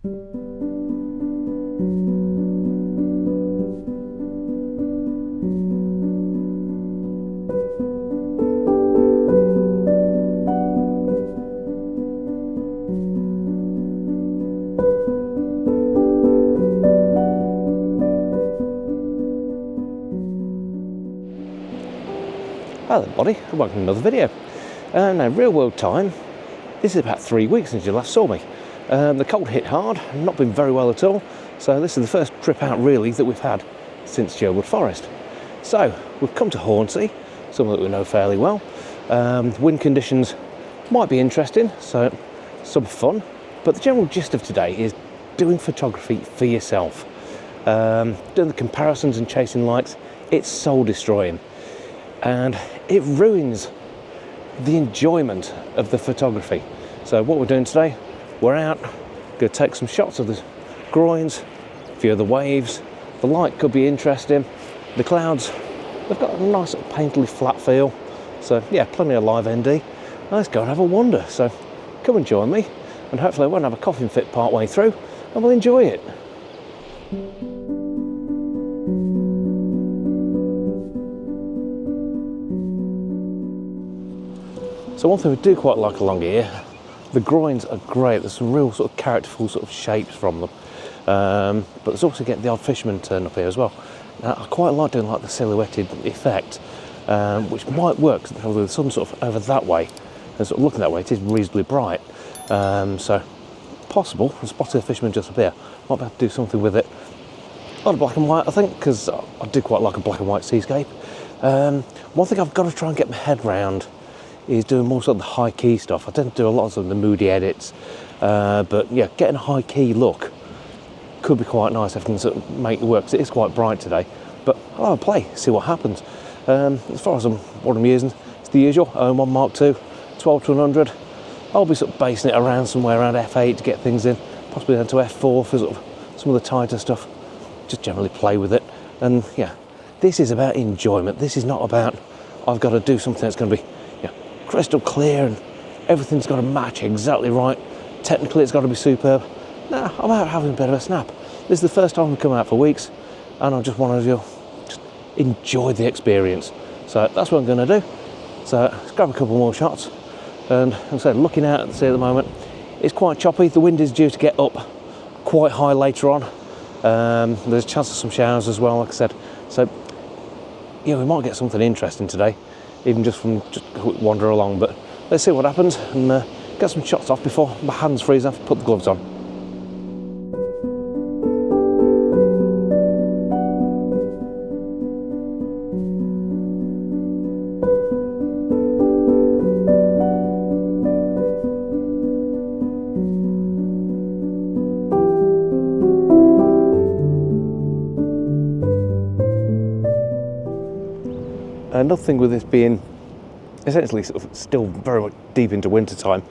Hello everybody, and welcome to another video. Now, real world time, this is about 3 weeks since you last saw me. The cold hit hard, not been very well at all, so this is the first trip out really that we've had since Sherwood Forest. So, we've come to Hornsea, somewhere that we know fairly well. Wind conditions might be interesting, so some fun, but the general gist of today is doing photography for yourself. Doing the comparisons and chasing likes, it's soul destroying. And it ruins the enjoyment of the photography. So what we're doing today, we're out, going to take some shots of the groins, a few of the waves. The light could be interesting. The clouds, they've got a nice sort of painterly flat feel. So yeah, plenty of live ND. Let's go and have a wander. So come and join me, and hopefully I won't have a coughing fit part way through, and we'll enjoy it. So one thing we do quite like along here, the groins are great. There's some real sort of characterful sort of shapes from them. But there's also getting the odd fisherman turn up here as well. Now, I quite like doing like the silhouetted effect, which might work because the sun's sort of over that way, and sort of looking that way, it is reasonably bright. So possible, I'm spotting a fisherman just up here. Might be able to do something with it. A lot of black and white, I think, because I do quite like a black and white seascape. One thing I've got to try and get my head round is doing more sort of the high key stuff. I tend to do a lot of the moody edits, but yeah, getting a high key look could be quite nice if I can sort of make it work, because it is quite bright today. But I'll have a play, see what happens. As far as what I'm using, it's the usual OM1 Mark II, 12 to 100. I'll be sort of basing it around somewhere around f8 to get things in, possibly down to f4 for sort of some of the tighter stuff. Just generally play with it. And yeah, this is about enjoyment. This is not about I've got to do something that's going to be crystal clear and everything's got to match exactly right. Technically it's got to be superb. Nah, I'm out having a bit of a snap. This is the first time I've come out for weeks, and I just want to just enjoy the experience. So that's what I'm going to do. So let's grab a couple more shots. And as I said, looking out at the sea at the moment, it's quite choppy. The wind is due to get up quite high later on. There's a chance of some showers as well, like I said. So yeah, we might get something interesting today, even just from just wander along. But let's see what happens, and get some shots off before my hands freeze. I have to put the gloves on. Another thing with this being essentially sort of still very much deep into winter time,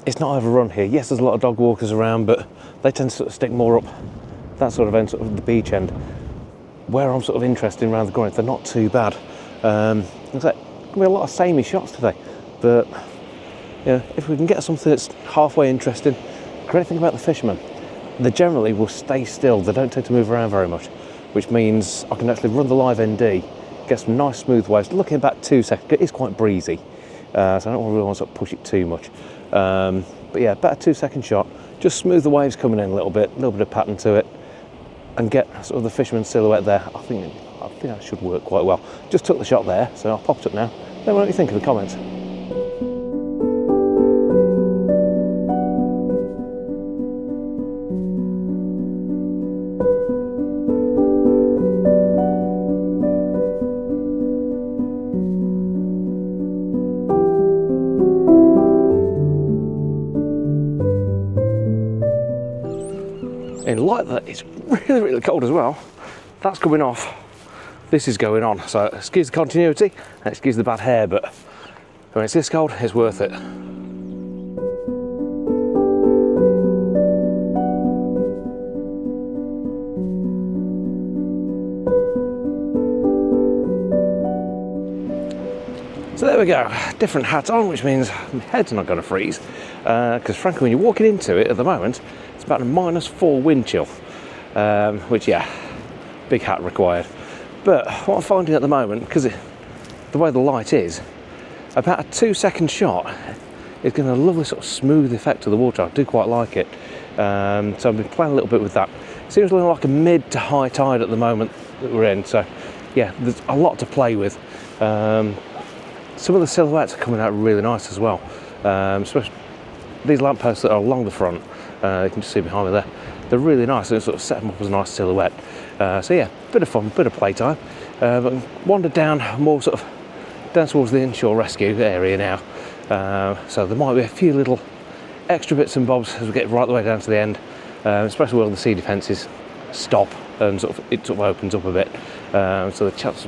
it's not overrun here. Yes, there's a lot of dog walkers around, but they tend to sort of stick more up that sort of end, sort of the beach end. Where I'm sort of interested around the groins, they're not too bad. There's going to be a lot of samey shots today, but yeah, if we can get something that's halfway interesting. The great thing about the fishermen, they generally will stay still. They don't tend to move around very much, which means I can actually run the live ND, get some nice smooth waves. Looking at about 2 seconds, it is quite breezy, so I don't really want to sort of push it too much. But yeah, about a 2 second shot, just smooth the waves coming in a little bit of pattern to it, and get sort of the fisherman's silhouette there. I think that should work quite well. Just took the shot there, so I'll pop it up now. Then what do you think in the comments? In light that it's really, really cold as well, that's coming off, this is going on. So excuse the continuity and excuse the bad hair, but when it's this cold, it's worth it. So there we go, different hat on, which means my head's not going to freeze, because frankly when you're walking into it at the moment, It's about a -4 wind chill, which, yeah, big hat required. But what I'm finding at the moment, because the way the light is, about a 2-second shot is getting a lovely sort of smooth effect to the water. I do quite like it. So I've been playing a little bit with that. It seems like a mid to high tide at the moment that we're in. So yeah, there's a lot to play with. Some of the silhouettes are coming out really nice as well. Especially these lampposts that are along the front. You can just see behind me there. They're really nice, and sort of set them up as a nice silhouette. So yeah, bit of fun, bit of playtime. But wandered down more sort of down towards the inshore rescue area now. So there might be a few little extra bits and bobs as we get right the way down to the end, especially where the sea defences stop and it sort of opens up a bit. So the chance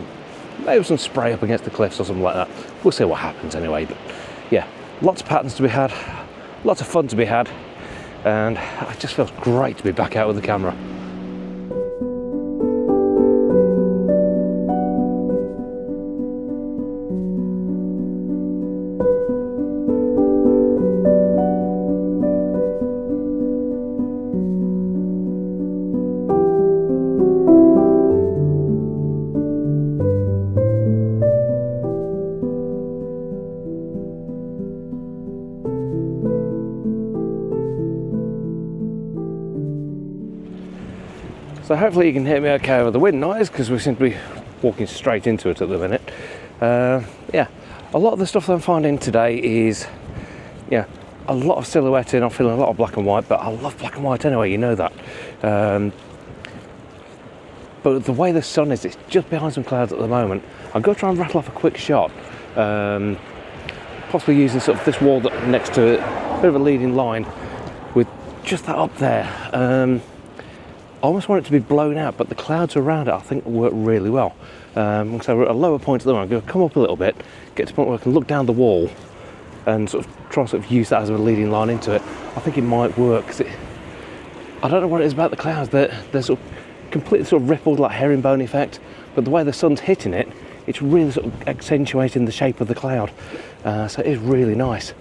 maybe some spray up against the cliffs or something like that. We'll see what happens anyway. But yeah, lots of patterns to be had, lots of fun to be had, and it just feels great to be back out with the camera. So hopefully you can hear me okay over the wind noise, because we seem to be walking straight into it at the minute. Yeah, a lot of the stuff that I'm finding today is, yeah, a lot of silhouetting. I'm feeling a lot of black and white, but I love black and white anyway, you know that. But the way the sun is, it's just behind some clouds at the moment. I'm going to try and rattle off a quick shot, possibly using sort of this wall that next to it, a bit of a leading line, with just that up there. I almost want it to be blown out, but the clouds around it I think will work really well. So we're at a lower point at the moment. I'm going to come up a little bit, get to the point where I can look down the wall and sort of try to use that as a leading line into it. I think it might work, because I don't know what it is about the clouds. They're sort of completely sort of rippled, like herringbone effect, but the way the sun's hitting it, it's really sort of accentuating the shape of the cloud. So it is really nice.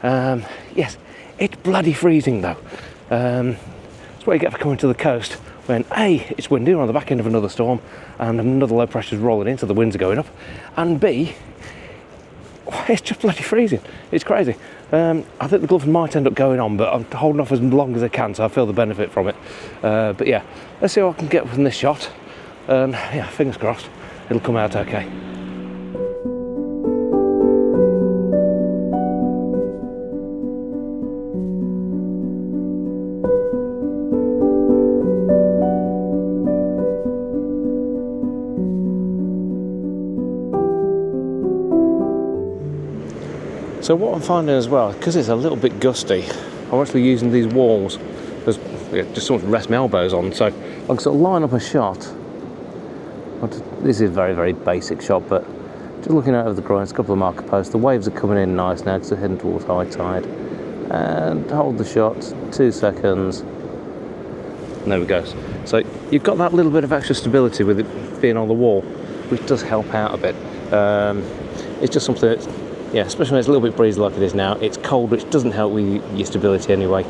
Yes, it's bloody freezing though. That's what you get for coming to the coast when A, it's windy, we're on the back end of another storm and another low pressure's rolling in, so the winds are going up, and B, it's just bloody freezing. It's crazy. I think the gloves might end up going on, but I'm holding off as long as I can, so I feel the benefit from it. But yeah, let's see what I can get from this shot, and yeah, fingers crossed it'll come out okay. So what I'm finding as well, because it's a little bit gusty, I'm actually using these walls as just sort of rest my elbows on, so I can sort of line up a shot. This is a very, very basic shot, but just looking out of the groins, a couple of marker posts, the waves are coming in nice now because they're heading towards high tide, and hold the shot, 2 seconds, and there we go. So you've got that little bit of extra stability with it being on the wall, which does help out a bit. It's just something that's, yeah, especially when it's a little bit breezy like it is now. It's cold, which doesn't help with your stability anyway.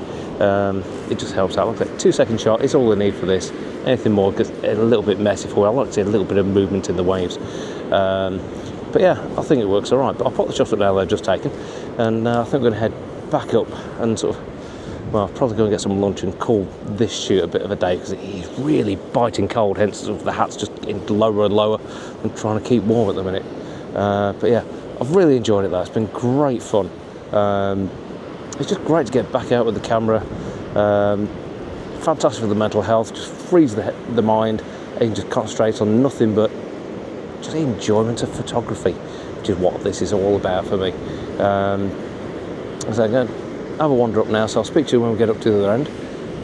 It just helps out. Like I said, 2 second shot, it's all I need for this. Anything more gets a little bit messy for you. I like to see a little bit of movement in the waves. But yeah, I think it works all right. But I'll put the shot up now that I've just taken, and I think we're going to head back up and sort of, well, probably go and get some lunch and call this shoot a bit of a day, because it is really biting cold, hence sort of the hat's just in lower and lower and trying to keep warm at the minute. But yeah, I've really enjoyed it though. It's been great fun. It's just great to get back out with the camera. Fantastic for the mental health. Just frees the mind, and you can just concentrate on nothing but just enjoyment of photography, which is what this is all about for me. So I'm going to have a wander up now, so I'll speak to you when we get up to the other end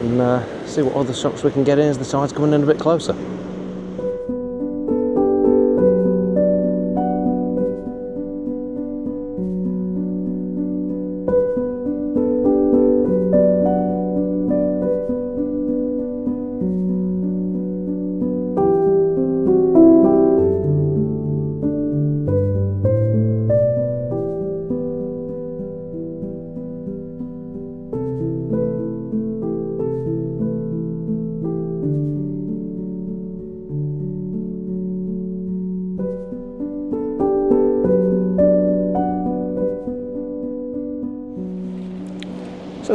and see what other shots we can get in as the tide's coming in a bit closer.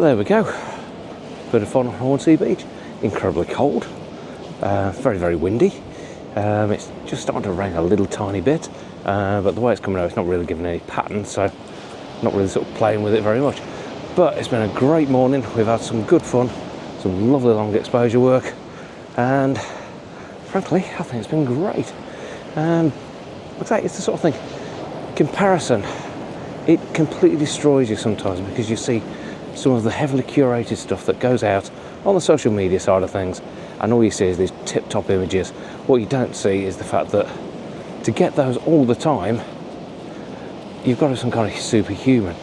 there we go. Bit of fun on Hornsea Beach. Incredibly cold. Very, very windy. It's just starting to rain a little tiny bit, but the way it's coming out, it's not really giving any pattern, so not really sort of playing with it very much. But it's been a great morning. We've had some good fun, some lovely long exposure work, and frankly, I think it's been great. Like I say, it's the sort of thing, comparison, it completely destroys you sometimes, because you see some of the heavily curated stuff that goes out on the social media side of things, and all you see is these tip-top images. What you don't see is the fact that to get those all the time, you've got to be some kind of superhuman.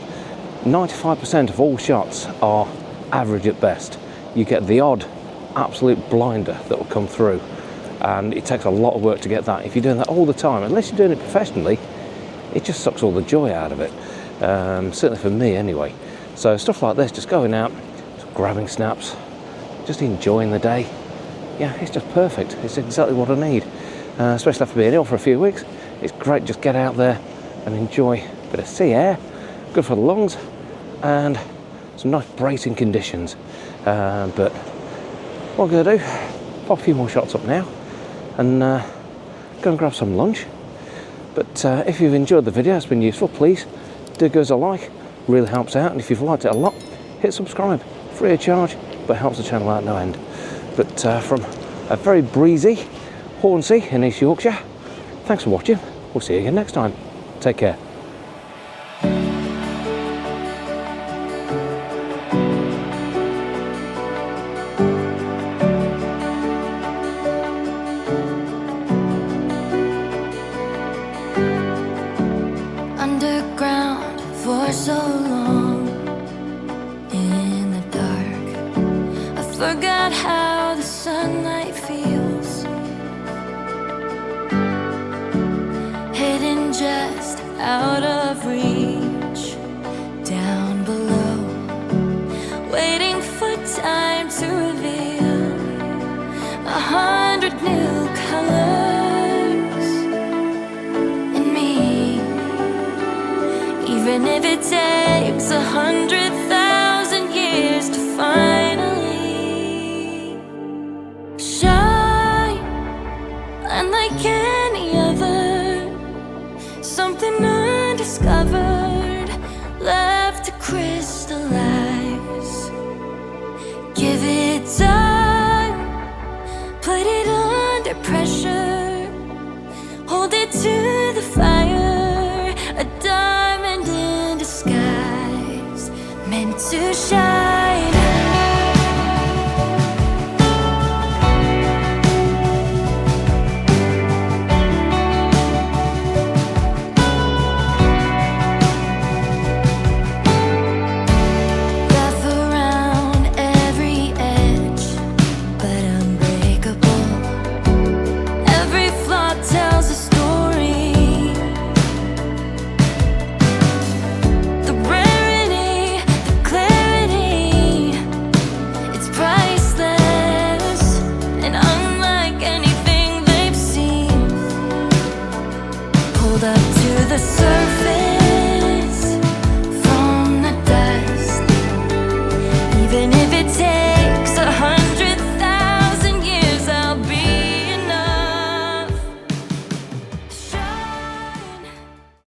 95% of all shots are average at best. You get the odd absolute blinder that will come through, and it takes a lot of work to get that. If you're doing that all the time, unless you're doing it professionally, it just sucks all the joy out of it. Certainly for me anyway. So stuff like this, just going out, just grabbing snaps, just enjoying the day. Yeah, it's just perfect. It's exactly what I need. Especially after being ill for a few weeks. It's great, just get out there and enjoy a bit of sea air, good for the lungs, and some nice bracing conditions. But what I'm going to do, pop a few more shots up now and go and grab some lunch. But if you've enjoyed the video, it's been useful, please do give us a like, really helps out. And if you've liked it a lot, hit subscribe, free of charge, but helps the channel out no end. But from a very breezy Hornsea in East Yorkshire, thanks for watching. We'll see you again next time. Take care. Underground for so long, in the dark, I forgot how the sunlight feels. Hidden just out of reach.